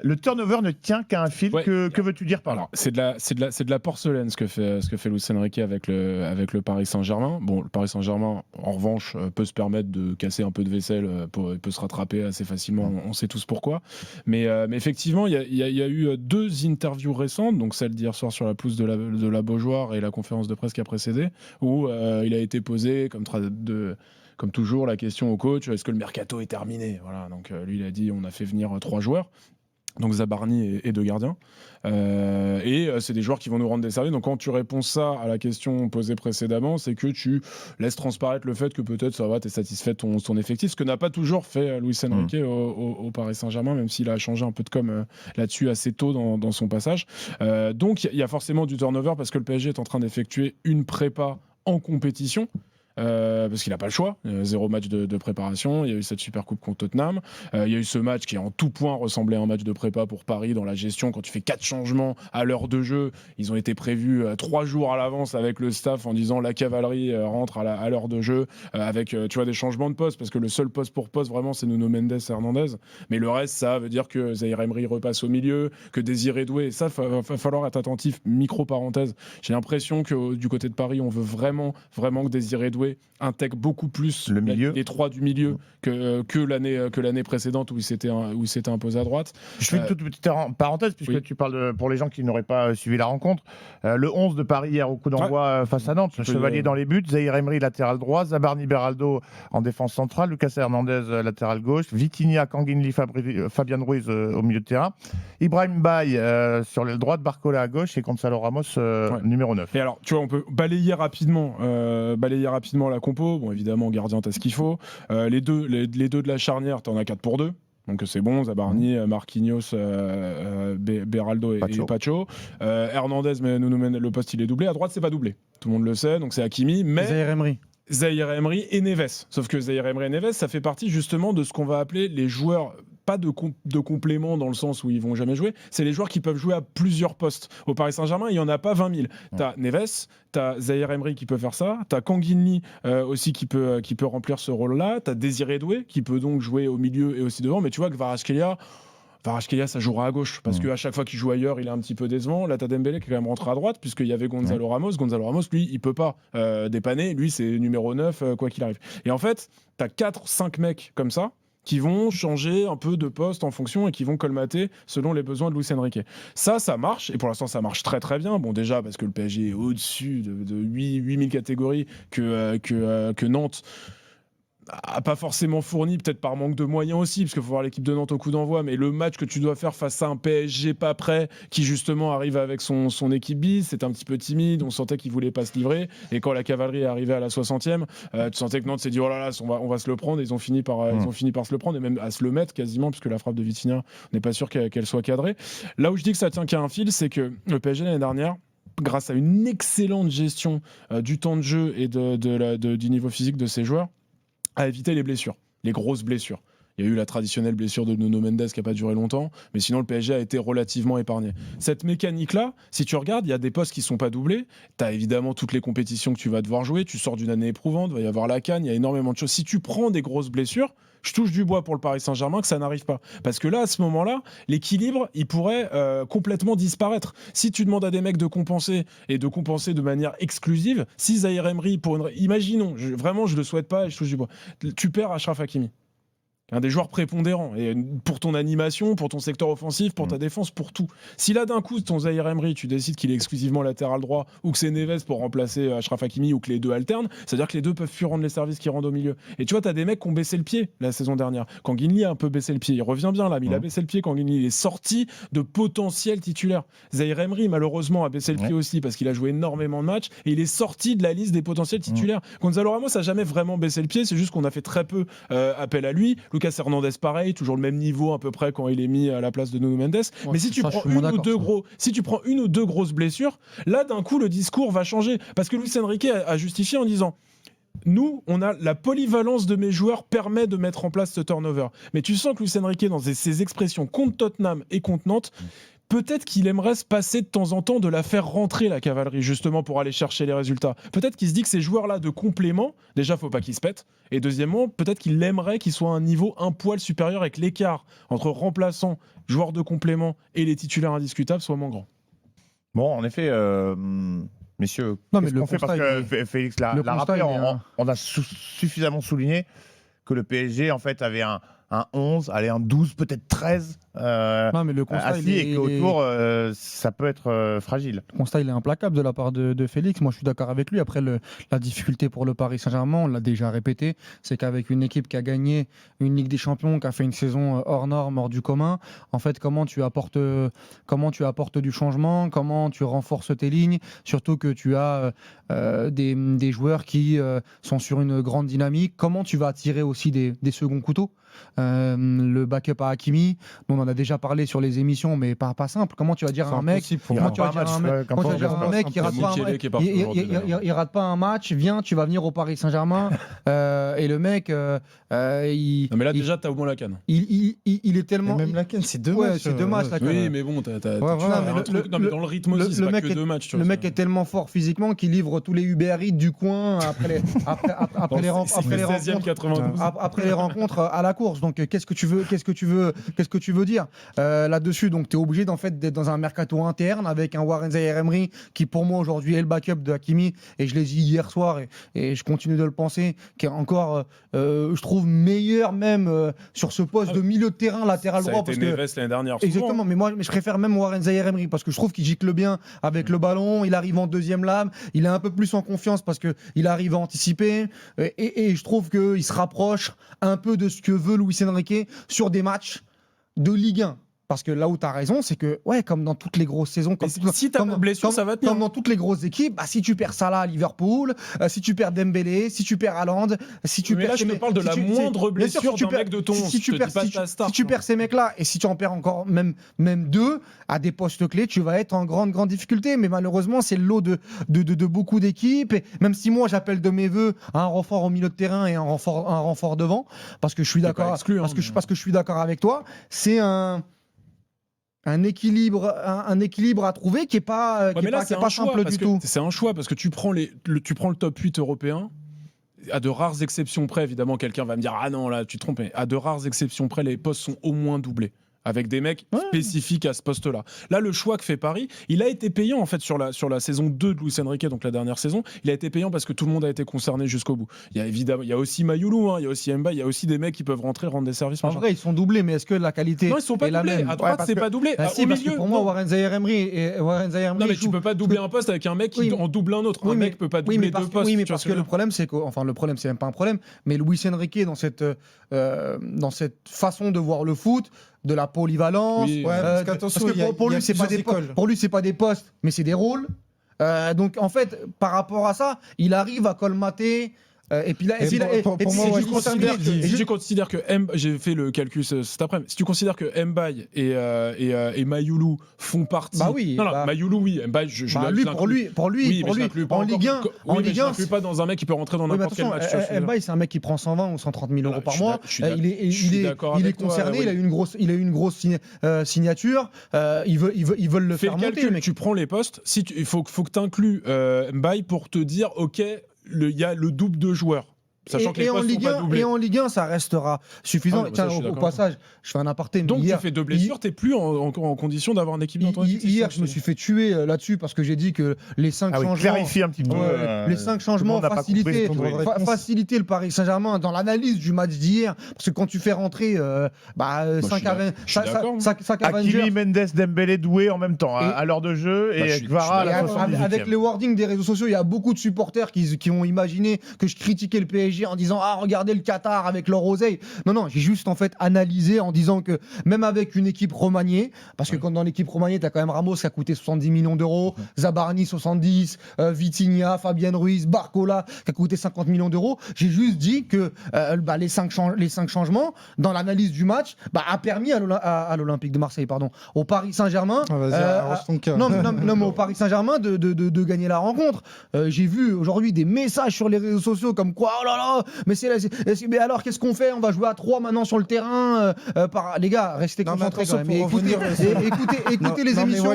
Le turnover ne tient qu'à un fil. Ouais. Que veux-tu dire par là? Alors, c'est de la porcelaine ce que fait Luis Enrique avec le Paris Saint-Germain. Bon, le Paris Saint-Germain, en revanche, peut se permettre de casser un peu de vaisselle, il peut se rattraper assez facilement. On sait tous pourquoi. Mais effectivement, il y a eu 2 interviews récentes, donc celle d'hier soir sur la pelouse de la Beaujoire et la conférence de presse qui a précédé, où il a été posé comme toujours, la question au coach, est-ce que le mercato est terminé? Voilà, donc lui, il a dit, on a fait venir 3 joueurs. Donc Zabarni et 2 gardiens. C'est des joueurs qui vont nous rendre des services. Donc quand tu réponds ça à la question posée précédemment, c'est que tu laisses transparaître le fait que peut-être ça va, tu es satisfait de ton effectif, ce que n'a pas toujours fait Luis Enrique au Paris Saint-Germain, même s'il a changé un peu de com là-dessus assez tôt dans son passage. Donc il y a forcément du turnover parce que le PSG est en train d'effectuer une prépa en compétition. Parce qu'il n'a pas le choix, 0 match de préparation, il y a eu cette super coupe contre Tottenham, il y a eu ce match qui en tout point ressemblait à un match de prépa pour Paris dans la gestion, quand tu fais 4 changements à l'heure de jeu, ils ont été prévus 3 jours à l'avance avec le staff en disant la cavalerie rentre à l'heure de jeu, avec tu vois, des changements de poste, parce que le seul poste pour poste vraiment c'est Nuno Mendes et Hernandez, mais le reste ça veut dire que Zahir Emery repasse au milieu, que Désiré Doué, et ça va falloir être attentif, micro parenthèse, j'ai l'impression que du côté de Paris on veut vraiment que Désiré Doué intègre beaucoup plus les 3 du milieu que l'année précédente où il s'était imposé à droite. Je fais une toute petite parenthèse, puisque tu parles pour les gens qui n'auraient pas suivi la rencontre. Le 11 de Paris hier au coup d'envoi face à Nantes, Chevalier dans les buts, Zahir Emery latéral droit, Zabarni Beraldo en défense centrale, Lucas Hernandez latéral gauche, Vitinha, Kanginli, Fabian Ruiz au milieu de terrain, Ibrahim Baye sur l'aile droite, Barcola à gauche et Gonzalo Ramos numéro 9. Et alors, tu vois, on peut balayer rapidement la compo. Bon, évidemment, gardien, t'as ce qu'il faut. Les deux de la charnière, t'en as 4 pour 2. Donc c'est bon, Zabarni, Marquinhos, Beraldo et Pacho. Hernandez, mais le poste il est doublé. À droite, c'est pas doublé. Tout le monde le sait, donc c'est Hakimi. Mais Zahir Emery et Neves. Sauf que Zahir Emery et Neves, ça fait partie justement de ce qu'on va appeler les joueurs, pas de complément dans le sens où ils vont jamais jouer, c'est les joueurs qui peuvent jouer à plusieurs postes. Au Paris Saint-Germain, il n'y en a pas 20 000. T'as Neves, t'as Zahir Emery qui peut faire ça, t'as Kanginli aussi qui peut remplir ce rôle-là, t'as Désiré Doué qui peut donc jouer au milieu et aussi devant, mais tu vois que Kvaratskhelia, ça jouera à gauche, parce qu'à chaque fois qu'il joue ailleurs, il est un petit peu décevant. Là, t'as Dembélé qui est quand même rentré à droite, puisqu'il y avait Gonzalo Ramos. Gonzalo Ramos, lui, il peut pas dépanner. Lui, c'est numéro 9, quoi qu'il arrive. Et en fait, t'as 4-5 mecs comme ça, qui vont changer un peu de poste en fonction et qui vont colmater selon les besoins de Luis Enrique. Ça marche, et pour l'instant, ça marche très très bien. Bon, déjà, parce que le PSG est au-dessus de 8000 catégories que Nantes a pas forcément fourni, peut-être par manque de moyens aussi, parce qu'il faut voir l'équipe de Nantes au coup d'envoi, mais le match que tu dois faire face à un PSG pas prêt, qui justement arrive avec son équipe bis, c'était un petit peu timide, on sentait qu'il voulait pas se livrer, et quand la cavalerie est arrivée à la 60e, tu sentais que Nantes s'est dit, oh là là, on va se le prendre, et ils ont fini par se le prendre, et même à se le mettre quasiment, puisque la frappe de Vitinha, on n'est pas sûr qu'elle soit cadrée. Là où je dis que ça tient qu'à un fil, c'est que le PSG l'année dernière, grâce à une excellente gestion du temps de jeu et du niveau physique de ses joueurs, à éviter les blessures, les grosses blessures. Il y a eu la traditionnelle blessure de Nuno Mendes qui n'a pas duré longtemps, mais sinon le PSG a été relativement épargné. Cette mécanique-là, si tu regardes, il y a des postes qui ne sont pas doublés. Tu as évidemment toutes les compétitions que tu vas devoir jouer, tu sors d'une année éprouvante, il va y avoir la CAN, il y a énormément de choses. Si tu prends des grosses blessures, je touche du bois pour le Paris Saint-Germain que ça n'arrive pas. Parce que là, à ce moment-là, l'équilibre, il pourrait complètement disparaître. Si tu demandes à des mecs de compenser, et de compenser de manière exclusive, si Zahir Emery, imaginons, vraiment je le souhaite pas et je touche du bois, tu perds Achraf Hakimi. Un des joueurs prépondérants, et pour ton animation, pour ton secteur offensif, pour ta défense, pour tout. Si là d'un coup ton Zahir Emery, tu décides qu'il est exclusivement latéral droit, ou que c'est Neves pour remplacer Achraf Hakimi, ou que les deux alternent, c'est-à-dire que les deux peuvent plus rendre les services qu'ils rendent au milieu. Et tu vois, t'as des mecs qui ont baissé le pied la saison dernière. Kanginli a un peu baissé le pied, il revient bien là, mais il a baissé le pied. Kanginli, il est sorti de potentiel titulaire. Zahir Emery malheureusement a baissé le pied aussi parce qu'il a joué énormément de matchs et il est sorti de la liste des potentiels titulaires. Gonzalo Ramos a jamais vraiment baissé le pied, c'est juste qu'on a fait très peu appel à lui. Lucas Hernandez pareil, toujours le même niveau à peu près quand il est mis à la place de Nuno Mendes. Mais si tu prends une ou deux grosses blessures, là d'un coup le discours va changer parce que Luis Enrique a justifié en disant nous, on a la polyvalence de mes joueurs permet de mettre en place ce turnover. Mais tu sens que Luis Enrique, dans ses expressions contre Tottenham et contre Nantes, peut-être qu'il aimerait se passer de temps en temps de la faire rentrer, la cavalerie, justement pour aller chercher les résultats. Peut-être qu'il se dit que ces joueurs-là de complément, déjà, faut pas qu'ils se pètent. Et deuxièmement, peut-être qu'il aimerait qu'ils soient à un niveau un poil supérieur et que l'écart entre remplaçants, joueurs de complément et les titulaires indiscutables soit moins grand. Bon, en effet, messieurs, qu'est-ce qu'on fait parce que Félix l'a rappelé, on a suffisamment souligné que le PSG en fait avait un 11, allez, un 12, peut-être 13 non, mais le constat, assis et qu'autour, ça peut être fragile. Le constat, il est implacable de la part de Félix. Moi, je suis d'accord avec lui. Après, la difficulté pour le Paris Saint-Germain, on l'a déjà répété, c'est qu'avec une équipe qui a gagné une Ligue des Champions, qui a fait une saison hors norme, hors du commun, en fait, comment tu apportes du changement, comment tu renforces tes lignes, surtout que tu as des joueurs qui sont sur une grande dynamique, comment tu vas attirer aussi des seconds couteaux. Le backup à Hakimi, dont on a déjà parlé sur les émissions, mais pas simple. Comment tu vas dire à un mec, il rate pas un match, viens, tu vas venir au Paris Saint-Germain, et le mec, non, mais là déjà t'as au moins la canne. Il est tellement. Et même la canne, c'est 2 matchs. C'est 2 matchs la canne. Oui, mais bon, non, mais dans le rythme aussi, c'est pas que 2 matchs. Le mec est tellement fort physiquement qu'il livre tous les Uber Eats du coin après les rencontres à la course. Donc qu'est-ce que tu veux dire là-dessus? Donc tu es obligé d'être dans un mercato interne avec un Warren Zaïre-Emery qui pour moi aujourd'hui est le backup de Hakimi, et je l'ai dit hier soir et je continue de le penser, qui est encore je trouve meilleur même sur ce poste de milieu de terrain latéral droit, parce que l'année dernière. Exactement, mais moi je préfère même Warren Zaïre-Emery parce que je trouve qu'il gicle bien avec le ballon, il arrive en deuxième lame, il est un peu plus en confiance parce que il arrive à anticiper, et je trouve qu'il se rapproche un peu de ce que veut Luis Enrique sur des matchs de Ligue 1. Parce que là où tu as raison, c'est que, ouais, comme dans toutes les grosses saisons, si tu as une blessure, ça va tenir. Comme dans toutes les grosses équipes, si tu perds Salah à Liverpool, si tu perds Dembélé, si tu perds Haaland, si tu mais perds. Là, je te parle de la moindre blessure d'un mec de ton. Si tu perds ces mecs-là, et si tu en perds encore même 2 à des postes clés, tu vas être en grande difficulté. Mais malheureusement, c'est le lot de beaucoup d'équipes. Et même si moi, j'appelle de mes voeux un renfort au milieu de terrain et un renfort devant, parce que je suis d'accord, parce que je suis d'accord avec toi, c'est un équilibre à trouver qui est pas simple du tout. C'est un choix parce que tu prends le top 8 européen, à de rares exceptions près, évidemment quelqu'un va me dire ah non là tu te trompes, mais à de rares exceptions près les postes sont au moins doublés avec des mecs spécifiques à ce poste-là. Là, le choix que fait Paris, il a été payant en fait sur la saison 2 de Luis Enrique, donc la dernière saison, il a été payant parce que tout le monde a été concerné jusqu'au bout. Il y a aussi Mayoulou, il y a aussi Mbaye, il y a aussi des mecs qui peuvent rentrer, rendre des services. En vrai, ils sont doublés, mais est-ce que la qualité non, ils sont pas est doublés. La même à droite, c'est pas doublé. Au milieu, pour moi, Warren Zaïre-Emery non, mais tu peux pas doubler un poste avec un mec qui en double un autre. Un mec peut pas doubler 2 postes. Oui, mais parce que le problème, c'est le problème, c'est même pas un problème, mais Luis Enrique dans cette façon de voir le foot, de la polyvalence, parce que pour lui c'est pas des postes, mais c'est des rôles. Donc en fait, par rapport à ça, il arrive à colmater. Et puis là, si tu considères que j'ai fait le calcul cet après-midi. Si tu considères que Mbaye et Mayoulou font partie, Mayoulou oui, Mbaye pour lui en Ligue 1, je n'inclus pas dans un mec qui peut rentrer dans n'importe quel match. Mbaye c'est un mec qui prend 120 ou 130 000 euros par mois. Il est concerné, il a eu une grosse signature. Ils veulent le faire monter. Mais tu prends les postes. Il faut que tu inclues Mbaye pour te dire ok. Il y a le double de joueurs. Sachant que les postes sont pas doublés. Et en Ligue 1, ça restera suffisant. Tiens, au passage, je fais un aparté. Donc, tu fais 2 blessures, tu n'es plus en condition d'avoir une équipe dans ton équipe. Hier, je me suis fait tuer là-dessus parce que j'ai dit que les 5 changements. Clarifie un petit peu. Les 5 changements faciliter le Paris Saint-Germain dans l'analyse du match d'hier. Parce que quand tu fais rentrer 5 Avengers. Hakimi, Mendes, Dembélé, Doué en même temps, à l'heure de jeu, et Kvara à la 78e. Avec les wordings des réseaux sociaux, il y a beaucoup de supporters qui ont imaginé que je critiquais le PSG PSG en disant ah regardez le Qatar avec leur oseille. Non, j'ai juste en fait analysé en disant que même avec une équipe remaniée, parce que quand dans l'équipe remaniée, t'as quand même Ramos qui a coûté 70 millions d'euros, Zabarni 70, Vitinha, Fabien Ruiz, Barcola qui a coûté 50 millions d'euros. J'ai juste dit que les 5 changements dans l'analyse du match a permis à l'Olympique de Marseille, au Paris Saint-Germain, mais au Paris Saint-Germain de gagner la rencontre. J'ai vu aujourd'hui des messages sur les réseaux sociaux comme quoi oh là là, mais alors qu'est-ce qu'on fait? On va jouer à 3 maintenant sur le terrain. Les gars, restez concentrés quand même. Écoutez les émissions.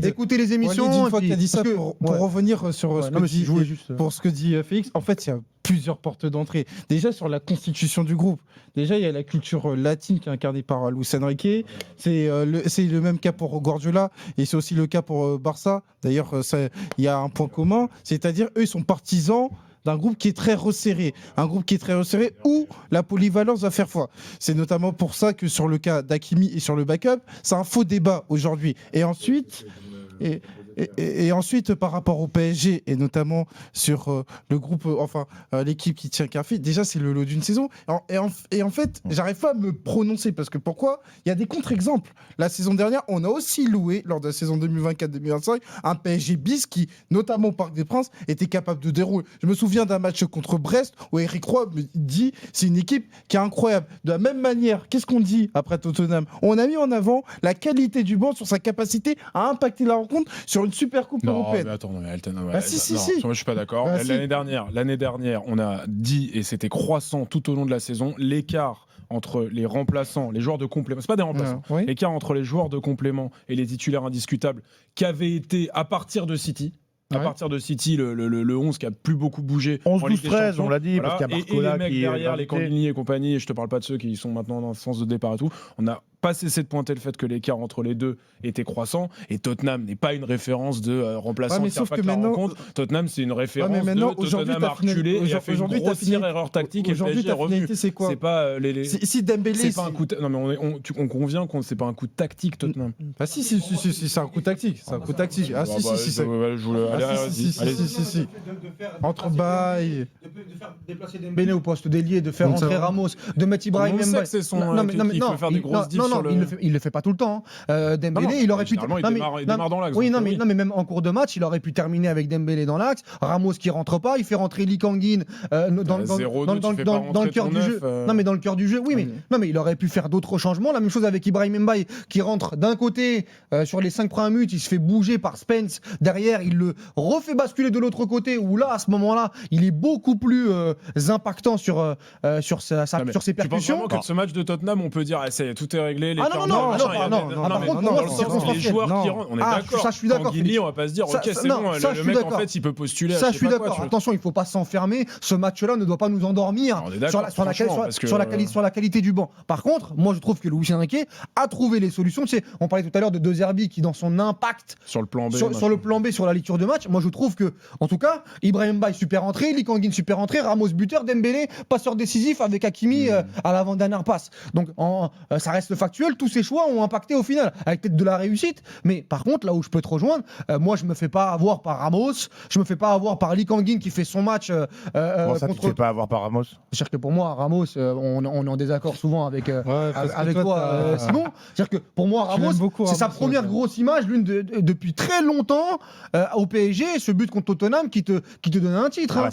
Écoutez les émissions. Walid, une fois qu'il a dit ça, pour revenir sur ce que dit Félix, en fait, il y a plusieurs portes d'entrée. Déjà, sur la constitution du groupe. Déjà, il y a la culture latine qui est incarnée par Luis Enrique. C'est le même cas pour Guardiola et c'est aussi le cas pour Barça. D'ailleurs, il y a un point commun, c'est-à-dire eux, ils sont partisans d'un groupe qui est très resserré. Un groupe qui est très resserré où la polyvalence va faire foi. C'est notamment pour ça que sur le cas d'Hakimi et sur le backup, c'est un faux débat aujourd'hui. Et ensuite... Et ensuite, par rapport au PSG, et notamment sur le groupe, l'équipe qui tient café, déjà, c'est le lot d'une saison. Et en fait, j'arrive pas à me prononcer, parce que pourquoi? Il y a des contre-exemples. La saison dernière, on a aussi loué, lors de la saison 2024-2025, un PSG bis qui, notamment au Parc des Princes, était capable de dérouler. Je me souviens d'un match contre Brest, où Eric Roy me dit, c'est une équipe qui est incroyable. De la même manière, qu'est-ce qu'on dit après Tottenham? On a mis en avant la qualité du banc sur sa capacité à impacter la rencontre sur une super coupe européenne. Mais attends, si. Moi, je suis pas d'accord. L'année dernière, on a dit, et c'était croissant tout au long de la saison, l'écart entre les remplaçants, les joueurs de complément, c'est pas des remplaçants, l'écart entre les joueurs de complément et les titulaires indiscutables qui avaient été à partir de City. À partir de City, le 11 qui a plus beaucoup bougé. 11-12-13, on l'a dit, voilà. parce qu'il y a Barcola et les mecs derrière, les Candini et compagnie, et je te parle pas de ceux qui sont maintenant dans le sens de départ et tout. On a pas cessé de pointer le fait que l'écart entre les deux était croissant, et Tottenham n'est pas une référence de remplaçant qui impacte la rencontre. Tottenham, c'est une référence de Tottenham a reculé et a fait une grossière erreur tactique, et le PSG est revenu. C'est quoi? C'est pas si Dembélé, c'est pas un coup non mais on convient qu'on c'est pas un coup tactique Tottenham. Ah si, c'est un coup tactique, c'est un coup tactique. Ah si. Entre Baye, de faire déplacer Dembélé au poste d'ailier, de faire entrer Ramos, de mettre Ibrahim Mbaye. Il peut faire des grosses diffs. Non, il le fait pas tout le temps. Dembélé, il aurait pu. Il démarre dans l'axe. Oui, mais même en cours de match, il aurait pu terminer avec Dembélé dans l'axe. Ramos qui rentre pas, il fait rentrer Lee Kang-in dans le cœur du jeu. Non, mais dans le cœur du jeu, oui, mais non, mais il aurait pu faire d'autres changements. La même chose avec Ibrahim Mbaye qui rentre d'un côté sur les 5 premières minutes, il se fait bouger par Spence derrière, il le refait basculer de l'autre côté. Où là, à ce moment-là, il est beaucoup plus impactant sur ses percussions. Tu penses vraiment que ce match de Tottenham, on peut dire, ça y est, tout est réglé. Les non. Par contre, les joueurs qui rentrent, on est d'accord. Ça, je suis d'accord. Guili, on va pas se dire, ok, c'est bon, le mec en fait, il peut postuler. Ça, je suis d'accord. Attention, il faut pas s'enfermer. Ce match-là ne doit pas nous endormir sur la qualité du banc. Par contre, moi, je trouve que Luis Enrique a trouvé les solutions. Tu sais, on parlait tout à l'heure de De Zerbi qui, dans son impact sur le plan B, sur la lecture de match, moi, je trouve que, en tout cas, Ibrahim Mbaye super entré, Lee Kang-in super entré, Ramos buteur, Dembélé passeur décisif avec Hakimi à l'avant-dernière passe. Donc, ça reste factuel. Tous ces choix ont impacté au final, avec peut-être de la réussite. Mais par contre, là où je peux te rejoindre, moi, je me fais pas avoir par Ramos, je me fais pas avoir par Lee Kang-in qui fait son match. Comment ça, tu te fais pas avoir par Ramos? C'est-à-dire que pour moi, Ramos, on est en désaccord souvent avec toi, Simon. C'est-à-dire que pour moi, Ramos, c'est sa première grosse image, depuis très longtemps au PSG, ce but contre Tottenham qui te donne un titre.